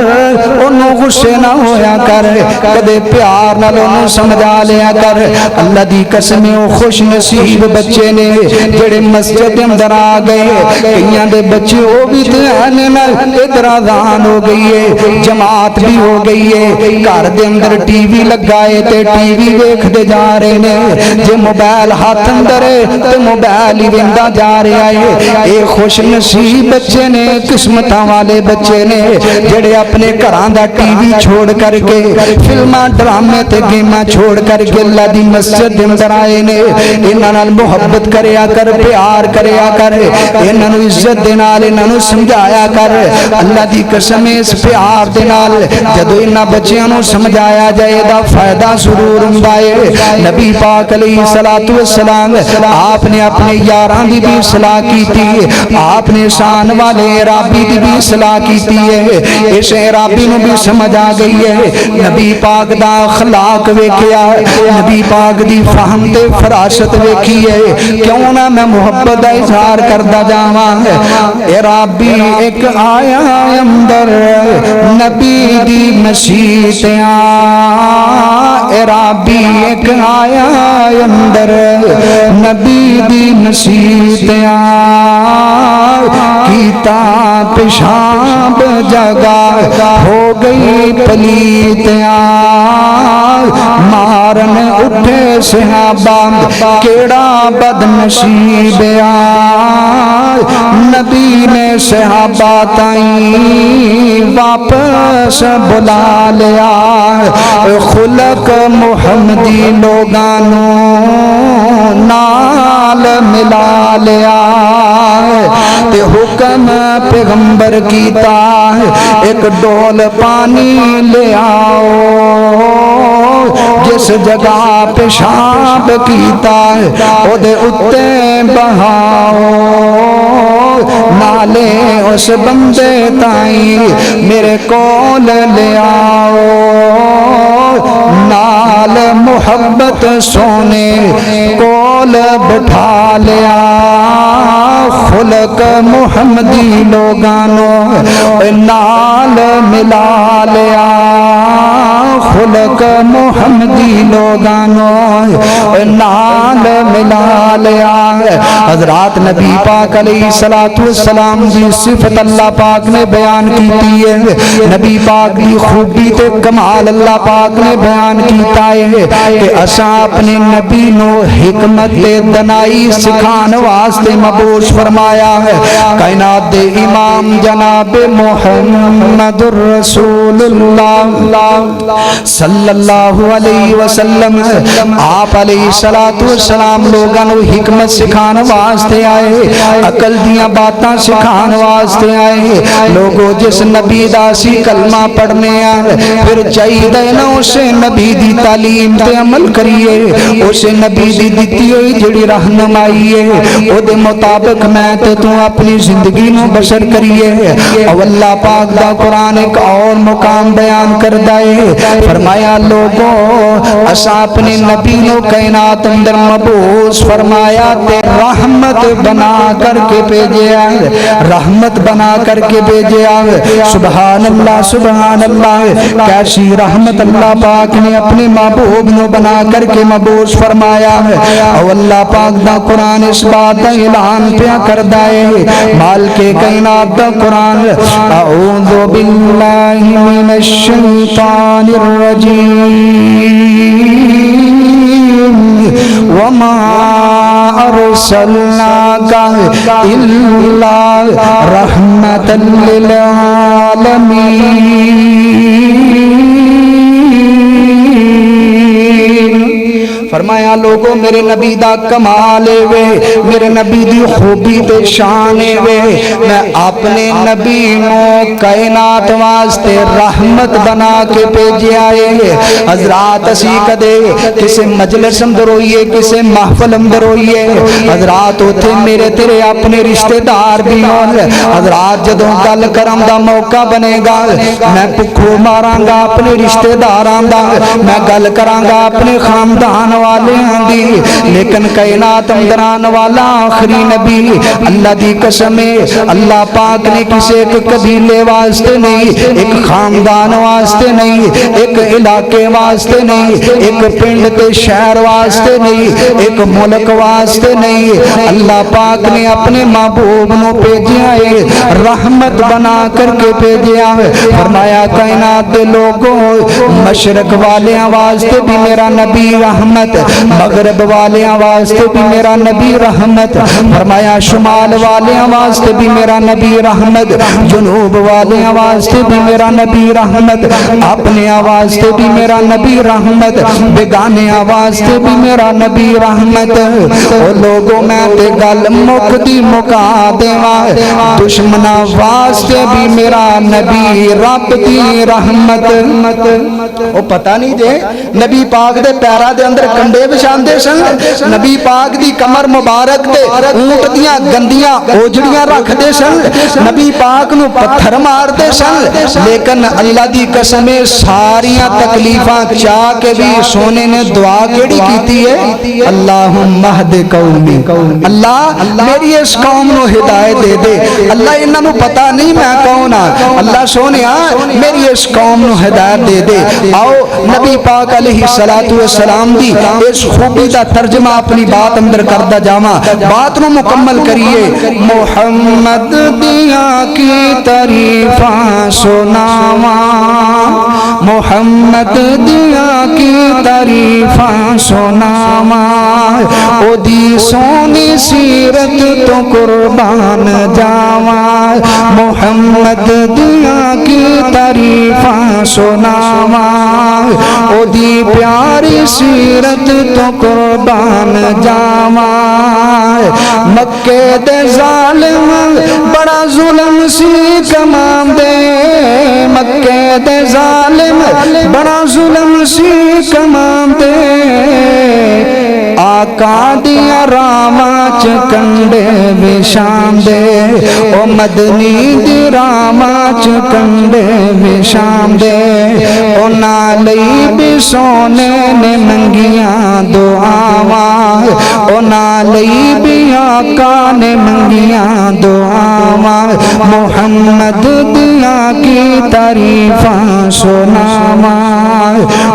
انہوں غصے نہ ہویا کر کدے پیار نہ انہوں سمجھا لیا کر اللہ دی قسمیں وہ خوش نصیب بچے نے جڑے مسجد اندر آ گئے کئیاں دے بچے وہ بھی تیانے نہ ادھر آذان ہو گئی ہے جماعت بھی ہو گئی ہے گھر دے اندر ٹی وی لگائے تے ٹی وی ویکھ دے جا رہے نے جے موبائل ہاتھ اندر ہے تے موبائل ہی ویندا جا رہا ہے اے خوش نصیب بچے نے قسمتاں والے بچے نے جڑے اپنے گھراں دا ٹی وی چھوڑ کر کے فلماں ڈرامے تے گیماں چھوڑ کر کے اللہ دی مسجد دے اندر آئے نے انہاں نال محبت کریا کر پیار کریا کر انہاں نوں عزت دے نال انہاں نوں سمجھایا کر اللہ دی قسم اس پیار دے نال جدوں انہاں بچیاں نوں سمجھایا جائے دا فائدہ ضرور ہوندا ہے نبی پاک علیہ الصلوۃ والسلام آپ نے اپنے یاراں دی بھی اصلاح کیتی آپ نے شان والے رابی دی بھی اصلاح کیتی ہے اس رابی نو بھی سمجھ آ گئی ہے نبی پاک دا اخلاق ویکھیا نبی پاک دی فہم تے فراست ویکھی ہے کیوں نہ میں محبت دا اظہار کردا جاواں اے رابی ایک آیا اندر نبی دی مسیتیاں اے رابی ایک آیا اندر نبی دی مسیتیاں کیتا پیشاب جگہ ہو گئی پلیتیاں مارن اٹھے صحابہ کیڑا بد نصیب نبی نے صحابہ تائیں واپس بلا لیا خلق محمدی لوگانوں نال ملا لیا تے حکم پیغمبر کیتا ایک ڈول پانی لے آؤ جس جگہ پیشاب کیتا او دے اتے بہاؤ نالے اس بندے تائیں میرے کول لے آؤ نال محبت سونے کول بٹھا لیا خلق محمدی لوگانوں نال ملا لیا خلق محمدی لوگانو نال ملا لیا حضرات نبی پاک علیہ السلام دی صفت اللہ پاک نے بیان کیتی ہے نبی پاک دی خوبی تے کمال اللہ پاک نے بیان کیتا ہے کہ اساں اپنے نبی نو حکمت دنائی سکھان واسطے مبعوث فرمایا ہے کائنات دے امام جناب محمد الرسول اللہ صلی اللہ علیہ وسلم آپ علیہ السلام لوگاں نو حکمت سکھان واسطے آئے عقل دیاں باتاں سکھان واسطے آئے لوگو جس نبی دا سی کلمہ پڑھنے آئے پھر چاہیے نا اسے نبی دی تعلیم تے عمل کریے اسے نبی دی دیتی ہوئی جڑی رہنمائی ہے او دے مطابق میں تے تو اپنی زندگی نو بسر کریے او اللہ پاک دا قرآن ایک اور مقام بیان کر دائے فرمایا لوگوں اسا اپنے نبی نو کائنات اندر مبعوث فرمایا تے رحمت بنا کر کے بھیجے آئے رحمت بنا کر کے بھیجے آئے سبحان اللہ کیسی رحمت اللہ پاک نے اپنے محبوب نو بنا کر کے مبعوث فرمایا ہے او اللہ پاک دا قرآن اس بات دا اعلان پیا کر دائے مال کے کائنات دا قرآن اعوذ باللہ من الشیطان الرجیم وما ارسلناک الا رحمتا للعالمین فرمایا لوگوں میرے نبی دا کمال وے میرے نبی دی خوبی تے شان وے میں اپنے نبی نو کائنات واسطے رحمت بنا کے بھیجے آئے حضرات اسی کدے کسے مجلس اندر ہوئیے کسے محفل اندر ہوئیے حضرات اوتھے میرے تیرے اپنے رشتہ دار بھی ہون حضرات جدوں گل کرم دا موقع بنے گا میں پکھو ماراں گا اپنے رشتہ داراں دا میں گل کراں گا اپنے خاندان والے ہیں دی لیکن کائنات اندر آنے والا آخری نبی اللہ دی قسم ہے اللہ پاک نے کسے ایک قبیلے واسطے نہیں ایک خاندان واسطے نہیں ایک علاقے واسطے نہیں ایک پنڈ تے شہر واسطے نہیں ایک ملک واسطے نہیں اللہ پاک نے اپنے محبوب نو بھیجا ہے رحمت بنا کر کے بھیجا ہے فرمایا کائنات دے لوگوں مشرق والیاں واسطے بھی میرا نبی رحمت مغرب والیاں واسطے بھی میرا نبی رحمت فرمایا شمال والیاں واسطے بھی میرا نبی رحمت جنوب والیاں واسطے بھی میرا نبی رحمت اپنے واسطے بھی میرا نبی رحمت بیگانے واسطے بھی میرا نبی رحمت او لوگوں میں تے گل مکدی مکا دیواں دشمنا واسطے بھی میرا نبی رب دی رحمت او پتہ نہیں دے نبی پاک دے پیرا دے اندر کنڈے بچھاندے سن نبی پاک دی کمر مبارک تے اونٹ دیاں گندیاں اوجڑیاں رکھ دے سن نبی پاک نو پتھر مار دے سن لیکن اللہ دی قسم ساریاں تکلیفاں چاہ کے بھی سونے نے دعا کیڑی کیتی ہے اللہم اہد قومی اللہ میری اس قوم نو ہدایت دے دے اللہ انہاں نو پتہ نہیں میں کون ہاں اللہ سونیا میری اس قوم نو ہدایت دے دے آؤ نبی پاک علیہ السلام دی اس خوبی دا ترجمہ اپنی بات اندر کردہ جاما بات نو مکمل کریے محمد دیا کی تعریفاں سناواں محمد دیا کی تعریفاں سناواں او دی سونی سیرت تو قربان جاواں محمد دیا کی تعریفاں سناواں او دی پیاری سیرت تو قربان جاواں مکے دے ظالم بڑا ظلم سی کمام دے مکے دے ظالم بڑا ظلم سی کمام دے آقا دیا راما چکنڈے بشام دے او مدنی دی راما چکنڈے بشام دے او نالی بھی سونے نے منگیاں دعاواں او نالی بھی آقا نے منگیاں دعاواں محمد دیا کی تعریفاں سناواں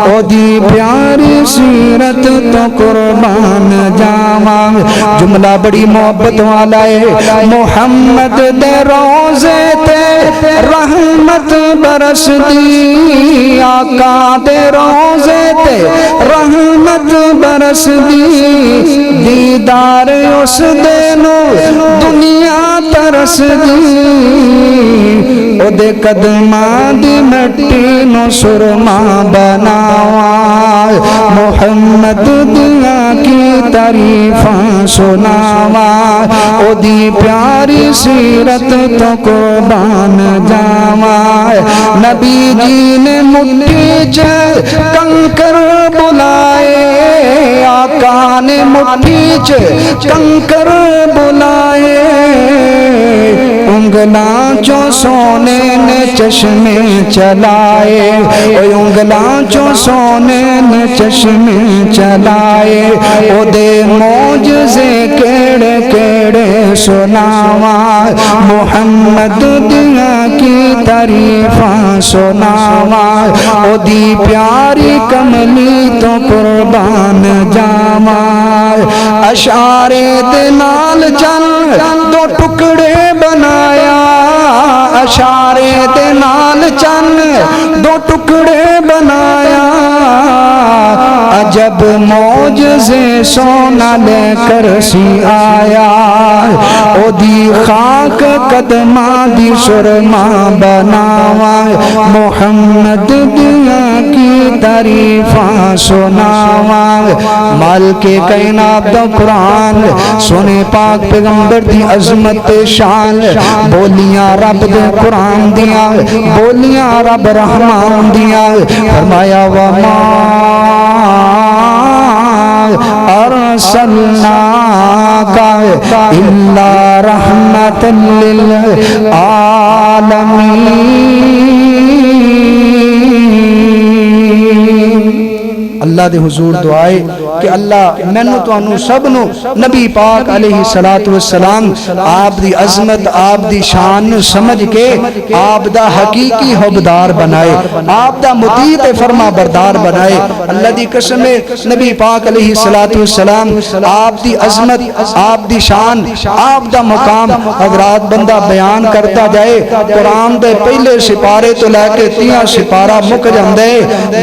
او دی پیاری سیرت تو قربان جاواں جملہ بڑی محبت والا ہے محمد دے روزے تے رحمت برس دی آقا دے روزے تے رحمت برس دی دیدار اس دے نو دنیا ترس دی او دے قدماں دی مٹی نو سرما بناواں محمد دیا کی تعریفاں سناواں او دی پیاری سیرت تو قربان جاواں نبی جی نے مٹھی چ کنکر بلائے آقا نے مٹھی چ کنکر بلائے انگلاں چو سونے نے چشمے چلائے انگلاں چو سونے نے چشمے چلائے او دے معجزے کیڑے کیڑے سناواں محمد دیا کی تعریفاں سناواں او دی پیاری کملی تو قربان جاواں اشعارے دے نال چل دو ٹکڑے بنایا اشارے دے نال چن دو ٹکڑے بنایا عجب معجزے سونا لے کر سی آیا او دی خاک قدماں دی سرما بناواں محمد دیا کی تعریفاں سناواں مالک کائنات دا قرآن سونے پاک پیغمبر دی عظمت شان بولیاں رب دے قرآن دیاں بولیاں رب رحمان دیاں فرمایا وما ارسلناک الا رحمت للعالمین اللہ دے حضور دعائے کہ اللہ مینوں تانوں سب نو نبی پاک علیہ الصلوۃ والسلام آپ دی عظمت آپ دی شان نو سمجھ کے آپ دا حقیقی حبدار بنائے آپ دا مطیع تے فرما بردار بنائے اللہ دی قسم ہے نبی پاک علیہ الصلوۃ والسلام آپ دی عظمت آپ دی شان آپ دا مقام حضرات بندہ بیان کرتا جائے قرآن دے پہلے سپارے تو لے کے 30 سپارہ مک جاندے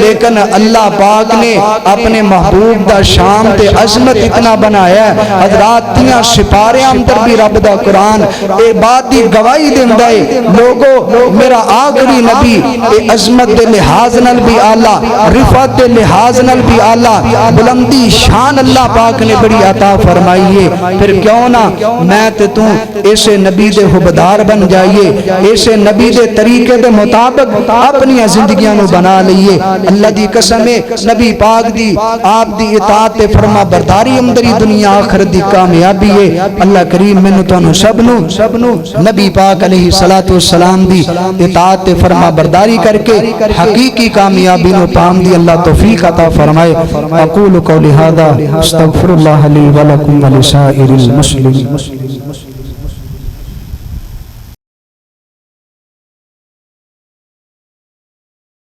لیکن اللہ پاک نے اپنے محبوب دا شان تے عظمت اتنا بنایا ہے حضرات 30 سپارے اندر بھی رب دا قرآن اے بات دی گواہی دیندا ہے لوگو میرا آخری نبی اے عظمت دے لحاظ نال بھی اعلیٰ رفعت دے لحاظ نال بھی اعلیٰ بلندی شان اللہ پاک نے بڑی عطا فرمائی ہے پھر کیوں نہ میں تے تو ایسے نبی دے حبدار بن جائیے ایسے نبی دے طریقے دے مطابق اپنی زندگیاں نو بنا لئیے اللہ دی قسم ہے نبی پاک دی آپ دی اطاعت تے فرما برداری اندری دنیا آخرت دی کامیابی ہے اللہ کریم منو تانوں سب نو نبی پاک علیہ الصلوۃ والسلام دی اطاعت تے فرما برداری کر کے حقیقی کامیابی نو پام دی اللہ توفیق عطا فرمائے اقول قولی ھذا استغفر اللہ لی ولکم ولسائر المسلمین